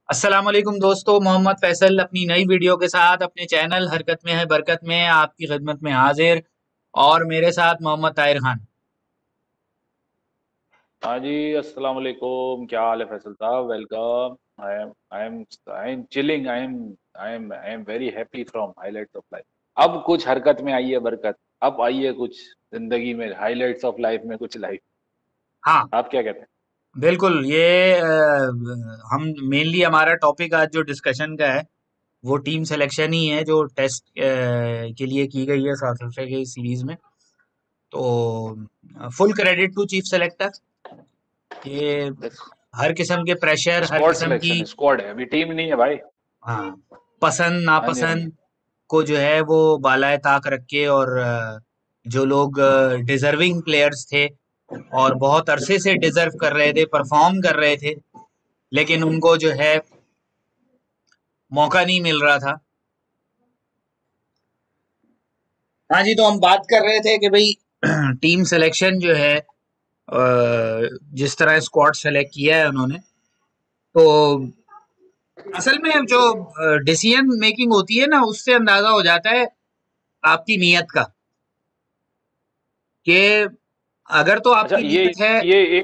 अस्सलाम वालेकुम दोस्तों, मोहम्मद फैसल अपनी नई वीडियो के साथ अपने चैनल हरकत में है बरकत में आपकी खिदमत में हाजिर। और मेरे साथ मोहम्मद ताहिर खान। हाँ जी, अस्सलाम वालेकुम। क्या हाल है फैसल साहब? Welcome. I am chilling. I am very happy from highlights of life. अब कुछ हरकत में आई है बरकत। अब आई है कुछ जिंदगी में हाइलाइट्स ऑफ लाइफ में कुछ लाइफ। हाँ, आप क्या कहते हैं? बिल्कुल। ये हम मेनली हमारा टॉपिक आज जो डिस्कशन का है वो टीम सिलेक्शन ही है जो टेस्ट के लिए की गई है साउथ अफ्रीका की सीरीज में। तो full credit to chief selector. ये हर किस्म के प्रेशर, हर स्क्वाड किस्म की सिलेक्शन है, स्क्वाड है, अभी टीम नहीं है भाई। हाँ, पसंद हाँ जी, हाँ जी। नापसंद को जो है वो बालाए ताक रख के, और जो लोग डिजर्विंग प्लेयर्स थे और बहुत अरसे से डिजर्व कर रहे थे, परफॉर्म कर रहे थे, लेकिन उनको जो है मौका नहीं मिल रहा था। हाँ जी, तो हम बात कर रहे थे कि भाई टीम सिलेक्शन जो है, जिस तरह स्क्वाड सेलेक्ट किया है उन्होंने, तो असल में जो डिसीजन मेकिंग होती है ना, उससे अंदाजा हो जाता है आपकी नीयत का, कि अगर तो अच्छा, आपकी नीयत है। ये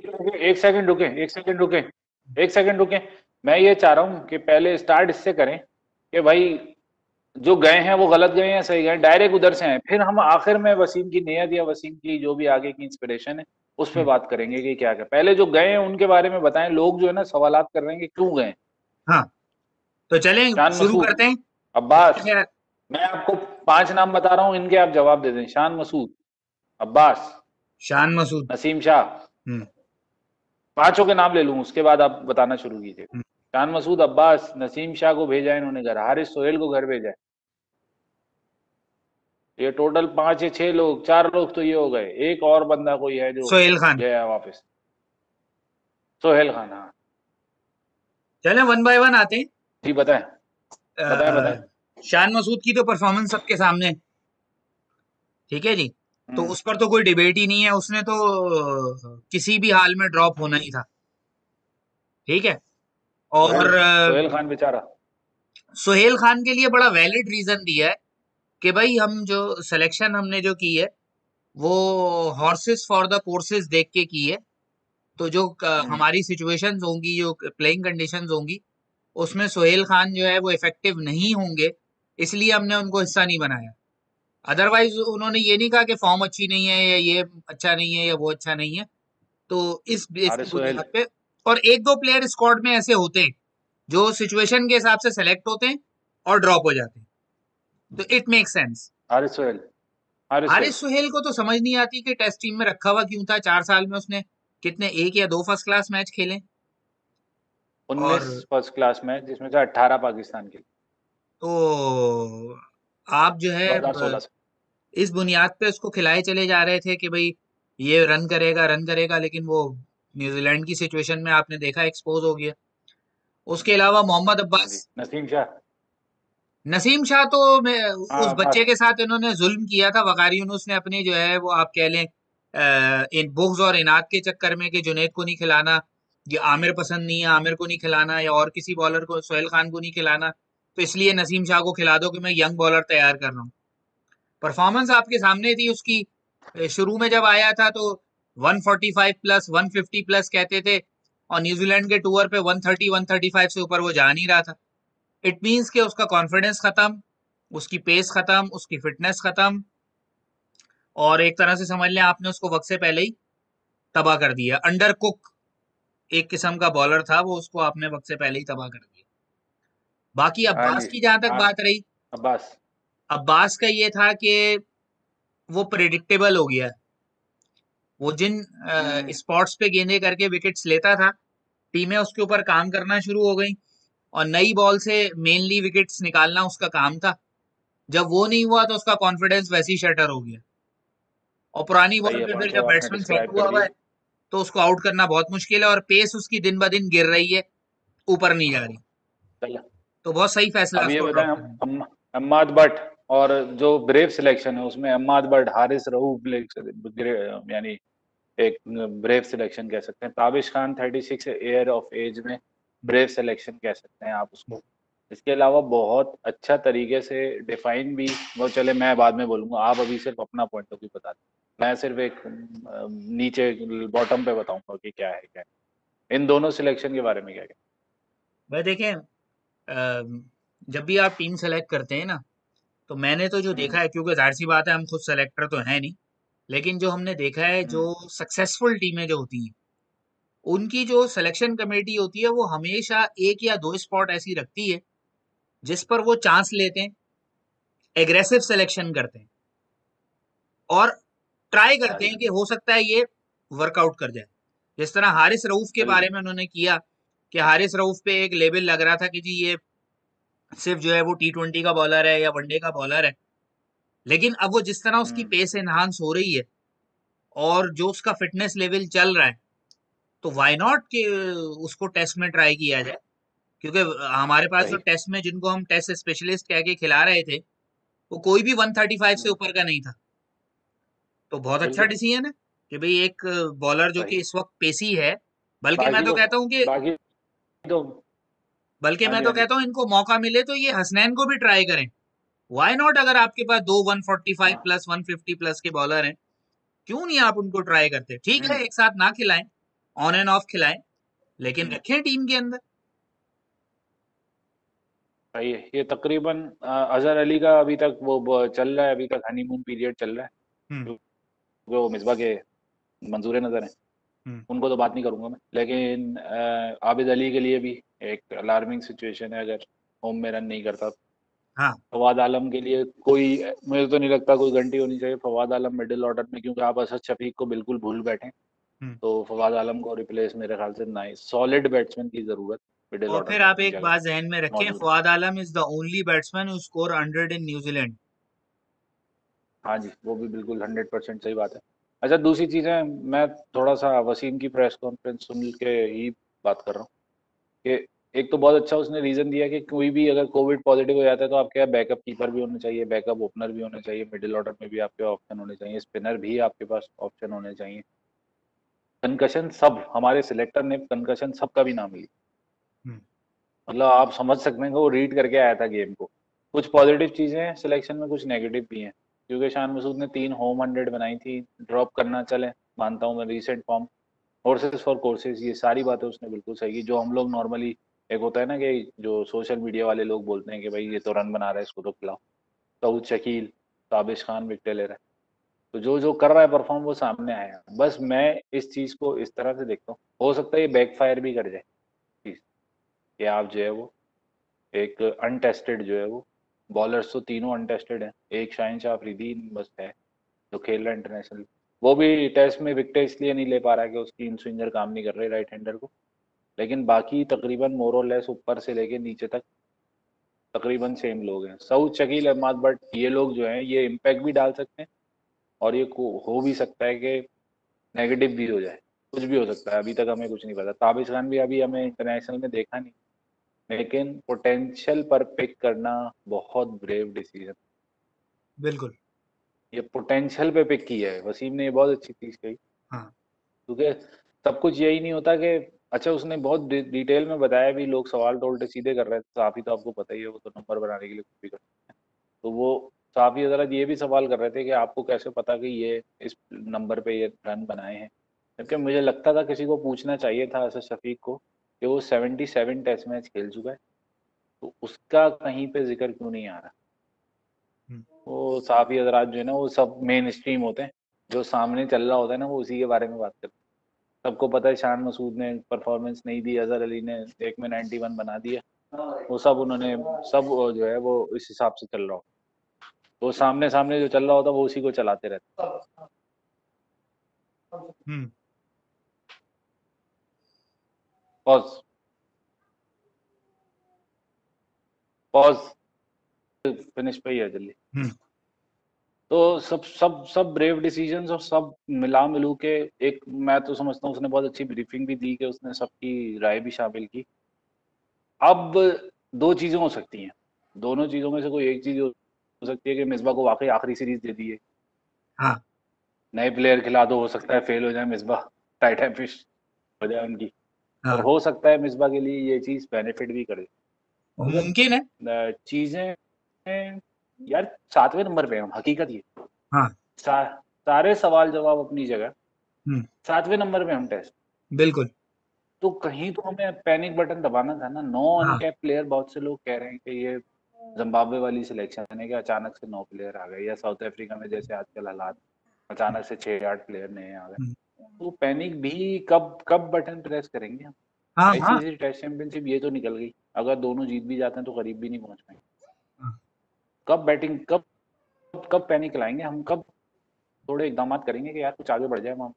एक सेकंड रुके, एक सेकंड रुके, एक सेकंड रुके। मैं ये चाह रहा हूँ कि पहले स्टार्ट इससे करें कि भाई जो गए हैं वो गलत गए हैं, सही गए, डायरेक्ट उधर से आए, फिर हम आखिर में वसीम की नियत या वसीम की जो भी आगे की इंस्पिरेशन है उस पर बात करेंगे कि क्या क्या। पहले जो गए हैं उनके बारे में बताएं। लोग जो है ना सवालात कर रहे हैं कि क्यों गए। हाँ, तो चलें शान शुरू मसूद, करते हैं। अब्बास। क्या? मैं आपको 5 नाम बता रहा हूँ, इनके आप जवाब दे दें। शान मसूद, अब्बास, शान मसूद। नसीम शाह। हम्म। पांचों के नाम ले लूं, उसके बाद आप बताना शुरू कीजिए। हम्म। शान मसूद, अब्बास, नसीम शाह को भेजा है इन्होंने घर, हारिस सोहेल को घर भेजा है। ये टोटल 5 या 6 लोग, 4 लोग तो ये हो गए। एक और बंदा कोई है जो सोहेल खान। गया वापस? सोहेल खान, हाँ। चलें वन बाय वन आते हैं। जी बताएं, बताएं बताएं। शान मसूद की तो परफॉर्मेंस सबके सामने, ठीक है जी। तो हम्म। उस पर तो कोई डिबेट ही नहीं है, उसने तो किसी भी हाल में ड्रॉप होना ही था, ठीक है। सोहेल, और सोहेल खान बेचारा। सुहेल खान के लिए बड़ा वैलिड रीजन दिया है कि भाई हम जो सिलेक्शन हमने जो की है वो हॉर्सेस फॉर द कोर्सेज देख के की है। तो जो हम्म। हमारी सिचुएशंस होंगी, जो प्लेइंग कंडीशंस होंगी, उसमें सुहेल खान जो है वो इफेक्टिव नहीं होंगे, इसलिए हमने उनको हिस्सा नहीं बनाया। अदरवाइज उन्होंने ये नहीं कहा कि फॉर्म अच्छी नहीं है या ये अच्छा नहीं है या वो अच्छा नहीं है। तो इस बेस की हारिस सोहेल। बुनियाद पे, और एक दो प्लेयर स्क्वाड में ऐसे होते हैं जो सिचुएशन के हिसाब से सेलेक्ट होते हैं और ड्रॉप हो जाते हैं, तो it make sense. Haris Sohail. Haris Sohail. Haris Suhail को तो समझ नहीं आती कि टेस्ट टीम में रखा हुआ क्यों था। 4 साल में उसने कितने, एक या दो फर्स्ट क्लास मैच खेले। 19 और फर्स्ट क्लास में, जिसमें से 18 पाकिस्तान के लिए। तो आप जो है 2016 से। इस बुनियाद पे उसको खिलाए चले जा रहे थे कि भाई ये रन करेगा, लेकिन वो न्यूजीलैंड की सिचुएशन में आपने देखा एक्सपोज हो गया। उसके अलावा मोहम्मद हाँ अब्बास, जी, नसीम शाह। नसीम शाह तो हाँ, उस बच्चे अब्बास। के साथ इन्होंने जुल्म किया था। वकारी यूनुस ने अपनी जो है वो आप कह लें इन बुग्ज और इनाद के चक्कर में कि जुनैद को नहीं खिलाना, ये आमिर पसंद नहीं है, आमिर को नहीं खिलाना, या और किसी बॉलर को, सोहेल खान को नहीं खिलाना, तो इसलिए नसीम शाह को खिला दो कि मैं यंग बॉलर तैयार कर रहा हूँ। परफॉर्मेंस आपके सामने थी उसकी। शुरू में जब आया था तो 145 प्लस 150 प्लस कहते थे, और न्यूजीलैंड के टूर पे 130 135 से ऊपर वो जा नहीं रहा था। इट मीन्स कि उसका कॉन्फिडेंस खत्म, उसकी पेस खत्म, उसकी फिटनेस खत्म, और एक तरह से समझ लें आपने उसको वक्त से पहले ही तबाह कर दिया। अंडर कुक एक किस्म का बॉलर था वो, उसको आपने वक्त से पहले ही तबाह कर दिया। बाकी हाँ अब्बास जी। की जहां तक हाँ, बात रही, अब्बास। अब्बास का ये था कि वो प्रिडिक्टेबल हो गया। वो जिन हम्म। स्पॉट्स पे गेंदे करके विकेट्स लेता था, टीमें उसके ऊपर काम करना शुरू हो गई, और नई बॉल से मेनली विकेट्स निकालना उसका काम था। जब वो नहीं हुआ तो उसका कॉन्फिडेंस वैसे ही शटर हो गया, और पुरानी सही बॉल है, पे फिर पांचों जब आपने बैट्समैन सेट डिस्क्राइब हुआ कर हुआ है दिए। तो उसको आउट करना बहुत मुश्किल है, और पेस उसकी दिन ब दिन गिर रही है, ऊपर नहीं जा रही। सही है। तो बहुत सही फैसला अब ये उसको बताएं, ड्रॉप करना। अम्माद भट्ट और जो ब्रेव सिलेक्शन है उसमें अम्माद भट्ट, हारिस रऊफ, यानी एक ब्रेव सिलेक्शन कह सकते हैं। Tabish Khan 36 year of age में, ब्रेव सिलेक्शन कह सकते हैं आप उसको। इसके अलावा बहुत अच्छा तरीके से डिफाइन भी, वो चले मैं बाद में बोलूंगा, आप अभी सिर्फ अपना पॉइंट ऑफ व्यू बता दें, मैं सिर्फ एक नीचे बॉटम पे बताऊंगा कि क्या है क्या है। इन दोनों सिलेक्शन के बारे में क्या भाई देखें, जब भी आप टीम सेलेक्ट करते हैं ना, तो मैंने तो जो क्या। देखा है, क्योंकि जाहिर सी बात है हम खुद सेलेक्टर तो है नहीं, लेकिन जो हमने देखा है, जो सक्सेसफुल टीमें जो होती हैं, उनकी जो सिलेक्शन कमेटी होती है वो हमेशा एक या दो स्पॉट ऐसी रखती है जिस पर वो चांस लेते हैं, एग्रेसिव सिलेक्शन करते हैं और ट्राई करते हैं कि हो सकता है ये वर्कआउट कर जाए। जिस तरह हारिस रऊफ के बारे बिल्कुल। में उन्होंने किया कि हारिस रऊफ पे एक लेबल लग रहा था कि जी ये सिर्फ जो है वो T20 का बॉलर है या वनडे का बॉलर है, लेकिन अब वो जिस तरह उसकी हम्म। पेस एनहांस हो रही है और जो उसका फिटनेस लेवल चल रहा है, तो व्हाई नॉट कि उसको टेस्ट में ट्राई किया जाए। क्योंकि हमारे पास जो सही। टेस्ट में जिनको हम टेस्ट स्पेशलिस्ट कह के खिला रहे थे, वो कोई भी 135 से हम्म, ऊपर का नहीं था। तो बहुत अच्छा बिल्कुल। डिसीजन है कि भाई एक बॉलर जो कि सही। इस वक्त पेसी है, बाकी तो तो बल्कि हाँ मैं जी, तो हाँ जी। कहता हूँ इनको मौका मिले तो ये हसनैन को भी ट्राई करें। व्हाई नॉट, अगर आपके पास दो 145 हाँ। प्लस 150 प्लस के बॉलर हैं, क्यों नहीं आप उनको ट्राई करते? ठीक है, हम्म। एक साथ ना खिलाएं, ऑन एंड ऑफ खिलाएं, लेकिन हम्म, रखें टीम के अंदर। सही है। ये तकरीबन अजहर अली का अभी तक वो चल रहा है, अभी तक हनीमून पीरियड चल रहा है, हम्म। क्योंकि वो मिसबा के मंजूर नजर हैं। हम्म। उनको तो बात नहीं करूंगा मैं, लेकिन आबिद अली के लिए भी एक अलार्मिंग सिचुएशन है अगर होम में रन नहीं करता। हाँ। फवाद आलम के लिए कोई, मुझे तो नहीं लगता कोई घंटी होनी चाहिए फवाद आलम मिडिल ऑर्डर में, क्योंकि आप असद शफीक को बिल्कुल भूल बैठे। हम्म। तो फवाद आलम को रिप्लेस मेरे ख्याल से ना ही, सॉलिड बैट्समैन की जरूरत मिडिल और ऑर्डर फिर में आप अपनी एक जगह बात जहन में रखें, मौजूद है। Fawad Alam is the only batsman who score 100 in New Zealand. हाँ जी, वो भी बिल्कुल 100% सही बात है। अच्छा, दूसरी चीज़ें, मैं थोड़ा सा वसीम की प्रेस कॉन्फ्रेंस सुन के ही बात कर रहा हूँ कि एक तो बहुत अच्छा उसने रीज़न दिया कि कोई भी अगर कोविड पॉजिटिव हो जाता है तो आपके यहाँ बैकअप कीपर भी होने चाहिए, बैकअप ओपनर भी होने चाहिए, मिडिल ऑर्डर में भी आपके ऑप्शन होने चाहिए, स्पिनर भी आपके पास ऑप्शन होने चाहिए। कंकशन सब हमारे सिलेक्टर ने कंकशन सबका भी नाम लिया। हम्म। मतलब आप समझ सकते हैं कि वो रीड करके आया था गेम को। कुछ पॉजिटिव चीजें हैं सिलेक्शन में, कुछ नेगेटिव भी हैं, क्योंकि शान मसूद ने 3 होम 100 बनाई थी। ड्रॉप करना चले, मानता हूँ मैं, recent form, horses for courses, ये सारी बातें उसने बिल्कुल सही की। जो हम लोग नॉर्मली, एक होता है ना कि जो सोशल मीडिया वाले लोग बोलते हैं कि भाई ये तो रन बना रहा है, इसको तो खिलाओ। सऊद शकील, ताबिश खान विकेट ले रहा है, तो जो जो कर रहा है परफॉर्म वो सामने आया। बस मैं इस चीज को इस तरह से देखता हूँ, हो सकता है ये बैकफायर भी कर जाए चीज, कि आप जो है वो एक अनटेस्टेड जो है वो, बॉलर्स तो तीनों अनटेस्टेड हैं, एक शाहिन शाह अफरीदी बस है जो खेल रहा है इंटरनेशनल। वो भी टेस्ट में विकेट इसलिए नहीं ले पा रहा है कि उसकी इन स्विंगर काम नहीं कर रहे राइट हैंडर को। लेकिन बाकी तकरीबन मोर और लेस ऊपर से लेके नीचे तक तकरीबन सेम लोग हैं। सऊद शकील, अहमद, बट ये लोग जो हैं ये इम्पैक्ट भी डाल सकते हैं, और ये हो भी सकता है कि नेगेटिव भी हो जाए, कुछ भी हो सकता है, अभी तक हमें कुछ नहीं पता। ताबिश खान भी अभी हमें इंटरनेशनल में देखा नहीं, लेकिन पोटेंशियल पर पिक करना बहुत ब्रेव डिसीजन। बिल्कुल। ये पोटेंशियल पे पिक किया है वसीम ने, ये बहुत अच्छी चीज कही। हाँ। क्योंकि सब कुछ यही नहीं होता कि, अच्छा उसने बहुत डिटेल में बताया भी, लोग सवाल तो उल्टे सीधे कर रहे थे, साफी तो आपको पता ही है वो तो नंबर बनाने के लिए कुछ भी कर, तो वो साफी हजरत ये भी सवाल कर रहे थे कि आपको कैसे पता कि ये इस नंबर पे ये रन बनाए हैं। क्योंकि मुझे लगता था किसी को पूछना चाहिए था असद शफीक को कि वो 77 टेस्ट मैच खेल चुका है, तो उसका कहीं पे जिक्र क्यों नहीं आ रहा। हम्म। वो साफी हजरात जो है ना वो सब मेन स्ट्रीम होते हैं, जो सामने चल रहा होता है ना वो उसी के बारे में बात करते हैं। सबको पता है शान मसूद ने परफॉर्मेंस नहीं दी, अजहर अली ने एक में 91 बना दिया, वो सब उन्होंने, सब जो है वो इस हिसाब से चल रहा हो, तो सामने सामने जो चल रहा होता है वो उसी को चलाते रहते। हम्म। पॉज, पॉज, फिनिश पे ही है जल्दी। हम्म। तो सब सब सब ब्रेव डिसीजंस और सब मिला मिलू के, एक मैं तो समझता हूँ उसने बहुत अच्छी ब्रीफिंग भी दी कि उसने सबकी राय भी शामिल की। अब दो चीजें हो सकती हैं, दोनों चीजों में से कोई एक चीज हो सकती है कि मिसबा को वाकई आखिरी सीरीज दे दी है, हाँ। नए प्लेयर खिला दो, हो सकता है फेल हो जाए मिसबा, टाइट है फिश हो जाए उनकी। और हाँ हो सकता है मिसबा के लिए ये चीज बेनिफिट भी करे, मुमकिन है। बिकॉज चीजें यार 7वें नंबर पे हैं हम, हकीकत ये हाँ सारे सवाल जवाब अपनी जगह, हम्म 7वें नंबर पे हम टेस्ट, बिल्कुल। तो कहीं तो हमें पैनिक बटन दबाना था ना। 9 हाँ अनकैप प्लेयर, बहुत से लोग कह रहे हैं कि ये जिम्बाब्वे वाली सिलेक्शन है कि अचानक से 9 प्लेयर आ गए, या साउथ अफ्रीका में जैसे आजकल हालात, अचानक से 6-8 प्लेयर नए आ गए। हम्म, तो पैनिक भी कब कब बटन प्रेस करेंगे हम? हाँ हाँ आईसीसी टेस्ट चैंपियनशिप ये तो निकल गई, अगर दोनों जीत भी जाते हैं तो करीब भी नहीं पहुंच पाएंगे। हाँ। कब बैटिंग, कब कब पैनिक लाएंगे हम, कब थोड़े इकदाम करेंगे कि यार कुछ आगे बढ़ जाए हम?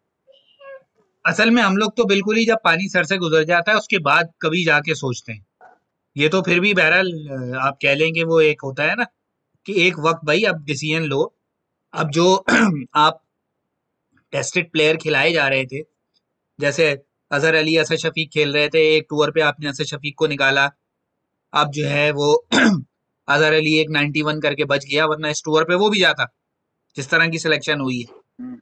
असल में हम लोग तो बिल्कुल ही जब पानी सर से गुजर जाता है उसके बाद कभी जाके सोचते हैं। ये तो फिर भी बहरहाल आप कह लेंगे वो एक होता है ना कि एक वक्त भाई अब डिसीजन लो। अब जो आप टेस्टेड प्लेयर खिलाए जा रहे थे, जैसे अजहर अली, असद शफीक खेल रहे थे, एक टूर पे आपने असद शफीक को निकाला। अब जो है वो अजहर अली एक 91 करके बच गया, वरना इस टूर पे वो भी जाता जिस तरह की सिलेक्शन हुई है। हम्म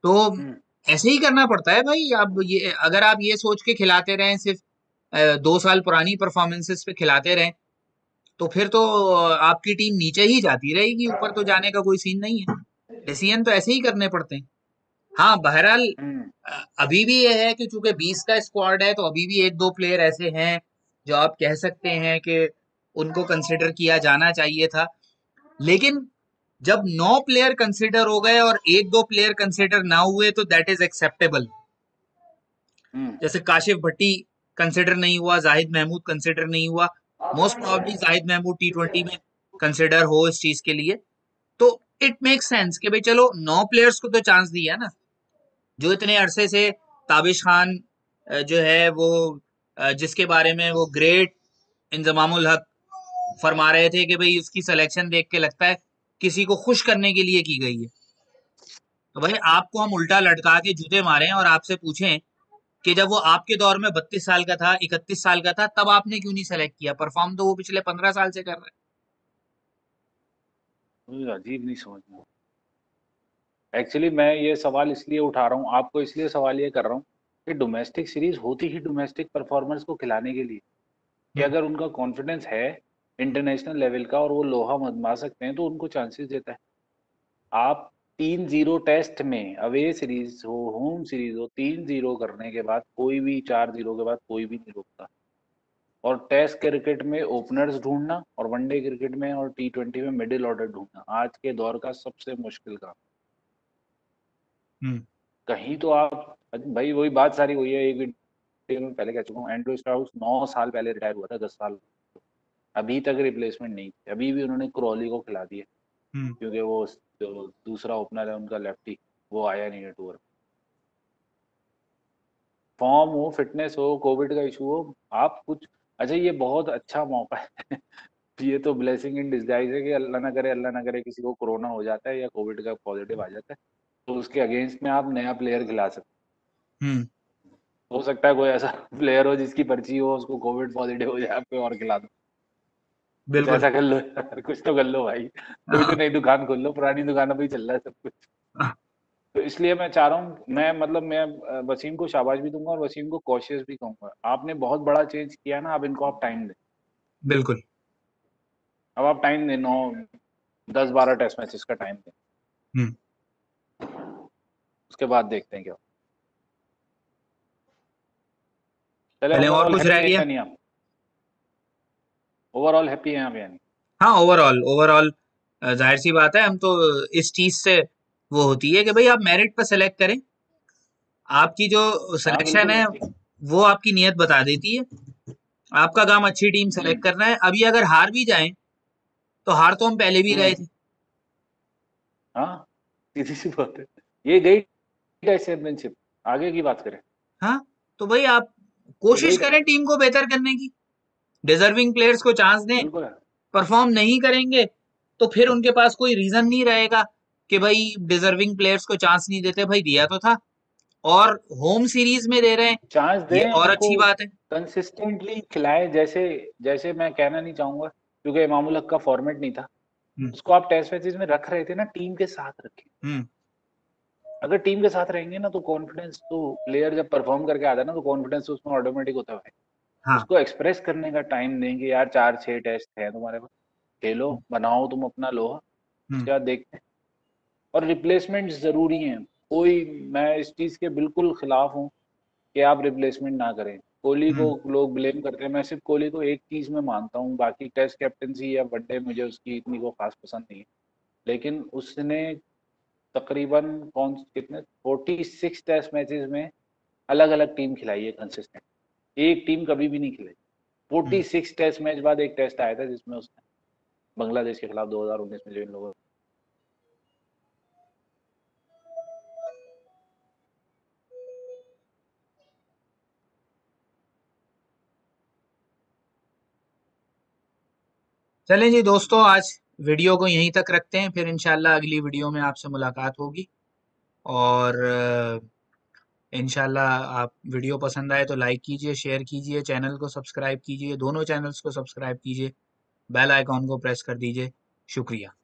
तो हम्म ऐसे ही करना पड़ता है भाई। अब ये अगर आप ये सोच के खिलाते रहें सिर्फ 2 साल पुरानी परफॉर्मेंसेस पे खिलाते रहें, तो फिर तो आपकी टीम नीचे ही जाती रहेगी, ऊपर तो जाने का कोई सीन नहीं है। डिसीजन तो ऐसे ही करने पड़ते हैं। हाँ बहरहाल हम्म अभी भी ये है कि चूंकि 20 का स्क्वाड है तो अभी भी एक दो प्लेयर ऐसे हैं जो आप कह सकते हैं कि उनको कंसिडर किया जाना चाहिए था। लेकिन जब 9 प्लेयर कंसिडर हो गए और एक दो प्लेयर कंसिडर ना हुए तो दैट इज एक्सेप्टेबल। हम्म जैसे काशिफ भट्टी कंसिडर नहीं हुआ, जाहिद महमूद कंसिडर नहीं हुआ। Most probably Zahid Mahmood T20 में कंसिडर हो इस चीज के लिए, तो इट मेक सेंस कि भाई चलो 9 प्लेयर्स को तो चांस दिया ना। जो इतने अरसे से ताबिश खान जो है वो जिसके बारे में वो ग्रेट इंजमामुल हक फरमा रहे थे कि भाई उसकी सिलेक्शन देख के लगता है किसी को खुश करने के लिए की गई है। तो भाई आपको हम उल्टा लटका के जूते मारें और आपसे पूछें कि जब वो आपके दौर में 32 साल का था, 31 साल का था, तब आपने क्यों नहीं सेलेक्ट किया? परफॉर्म तो वो पिछले 15 साल से कर रहा है। मुझे अजीब नहीं समझ में। एक्चुअली मैं ये सवाल इसलिए उठा रहा हूँ, आपको इसलिए सवाल ये कर रहा हूँ कि डोमेस्टिक सीरीज होती ही डोमेस्टिक परफॉर्मर्स को खिलाने के लिए, कि हम्म, अगर उनका कॉन्फिडेंस है इंटरनेशनल लेवल का और वो लोहा मनवा सकते हैं तो उनको चांसेस देता है। आप 3-0 टेस्ट में, अवे सीरीज हो होम सीरीज हो, 3-0 करने के बाद कोई भी, 4-0 के बाद कोई भी नहीं रोकता। और टेस्ट क्रिकेट में ओपनर्स ढूंढना और वनडे क्रिकेट में और T20 में मिडिल ऑर्डर ढूंढना आज के दौर का सबसे मुश्किल काम। हम्म, कहीं तो आप, भाई वही बात सारी वही है, एक वीडियो में पहले कह चुका हूँ, एंड्रू स्ट्राउस 9 साल पहले रिटायर हुआ था, 10 साल, अभी तक रिप्लेसमेंट नहीं थी, अभी भी उन्होंने क्रॉली को खिला दिया, हम्म, क्योंकि वो जो दूसरा ओपनर है उनका लेफ्टी, वो आया नहीं है टूर। फॉर्म हो, फिटनेस हो, कोविड का इशू हो, आप कुछ, अच्छा ये बहुत अच्छा मौका है ये तो ब्लेसिंग इन डिस्गाइज है कि अल्लाह ना करे किसी को कोरोना हो जाता है या कोविड का पॉजिटिव आ जाता है, तो उसके अगेंस्ट में आप नया प्लेयर खिला सकते हम्म, हो। सकता है कोई ऐसा प्लेयर हो जिसकी पर्ची हो, उसको कोविड पॉजिटिव हो जाए, आप कोई और खिला दो। कुछ बिल्कुल। ऐसा कर लो यार, कुछ तो कर लो भाई, कोई तो हाँ, नई दुकान खोल लो, पुरानी दुकानों पे ही चल रहा है सब कुछ। हाँ, तो इसलिए मैं चाह रहा हूँ, मैं मतलब मैं वसीम को शाबाश भी दूंगा और वसीम को कॉशियस भी कहूंगा। आपने बहुत बड़ा चेंज किया ना, अब इनको आप टाइम दें। बिल्कुल। अब आप टाइम दें, 9, 10, 12 टेस्ट मैचेस का टाइम दें, हम्म, उसके बाद देखते हैं क्या। चले, चलें और ओवरऑल कुछ रह हैप्पी गया? है नहीं आप? ओवरऑल हैप्पी हैं आप यानी? हाँ ओवरऑल ओवरऑल जाहिर सी बात है हम तो इस चीज से वो होती है कि भाई आप मेरिट पर सेलेक्ट करें। आपकी जो हाँ सिलेक्शन बिल्कुल। है वो आपकी नीयत बता देती है। आपका काम अच्छी टीम सेलेक्ट हम्म करना है। अभी अगर हार भी जाएं तो हार तो हम पहले भी गए हम्म थे। हाँ, सीधी सी बात है, ये गई टेस्ट चैंपियनशिप, आगे की बात करें। हाँ तो भाई आप ये कोशिश गई, करें टीम को बेहतर करने की, डिजर्विंग प्लेयर्स को चांस दें। बिल्कुल है। परफॉर्म नहीं करेंगे तो फिर उनके पास कोई रीजन नहीं रहेगा कि भाई डिजर्विंग प्लेयर्स को चांस नहीं देते। भाई दिया तो था और होम सीरीज में दे रहे हैं, चांस ये दें और उनको, अच्छी बात है। कंसिस्टेंटली खिलाएं। जैसे जैसे मैं कहना नहीं चाहूंगा क्योंकि इमामुल हक का फॉर्मेट नहीं था, हम्म, उसको आप टेस्ट मैचेस में रख रहे थे ना, टीम के साथ रखें। हम्म, अगर टीम के साथ रहेंगे ना तो कॉन्फिडेंस, तो प्लेयर जब परफॉर्म करके आता है ना तो कॉन्फिडेंस तो उसमें ऑटोमेटिक होता है। हाँ। उसको एक्सप्रेस करने का टाइम देंगे यार, 4-6 टेस्ट है तुम्हारे पास, खेलो बनाओ तुम अपना लोहा, हम्म। उसके बाद देखते हैं। और रिप्लेसमेंट जरूरी है। कोई, मैं इस चीज के बिल्कुल खिलाफ हूँ कि आप रिप्लेसमेंट ना करें। कोहली को हम्म। लोग ब्लेम करते हैं, मैं सिर्फ कोहली को एक चीज में मानता हूँ, बाकी टेस्ट कैप्टनसी या वनडे मुझे उसकी इतनी को खास पसंद नहीं है, लेकिन उसने तकरीबन कौन कितने 46 टेस्ट मैचेस में अलग अलग टीम खिलाई है कंसिस्टेंट, एक टीम कभी भी नहीं खिलाई। हम्म। 46 टेस्ट मैच बाद एक टेस्ट आया था जिसमें उसने बांग्लादेश के खिलाफ 2019 में, जो इन लोगों। चलें जी दोस्तों, आज वीडियो को यहीं तक रखते हैं, फिर इंशाल्लाह अगली वीडियो में आपसे मुलाकात होगी। और इंशाल्लाह आप वीडियो पसंद आए तो लाइक कीजिए, शेयर कीजिए, चैनल को सब्सक्राइब कीजिए, दोनों चैनल्स को सब्सक्राइब कीजिए, बेल आइकॉन को प्रेस कर दीजिए। शुक्रिया।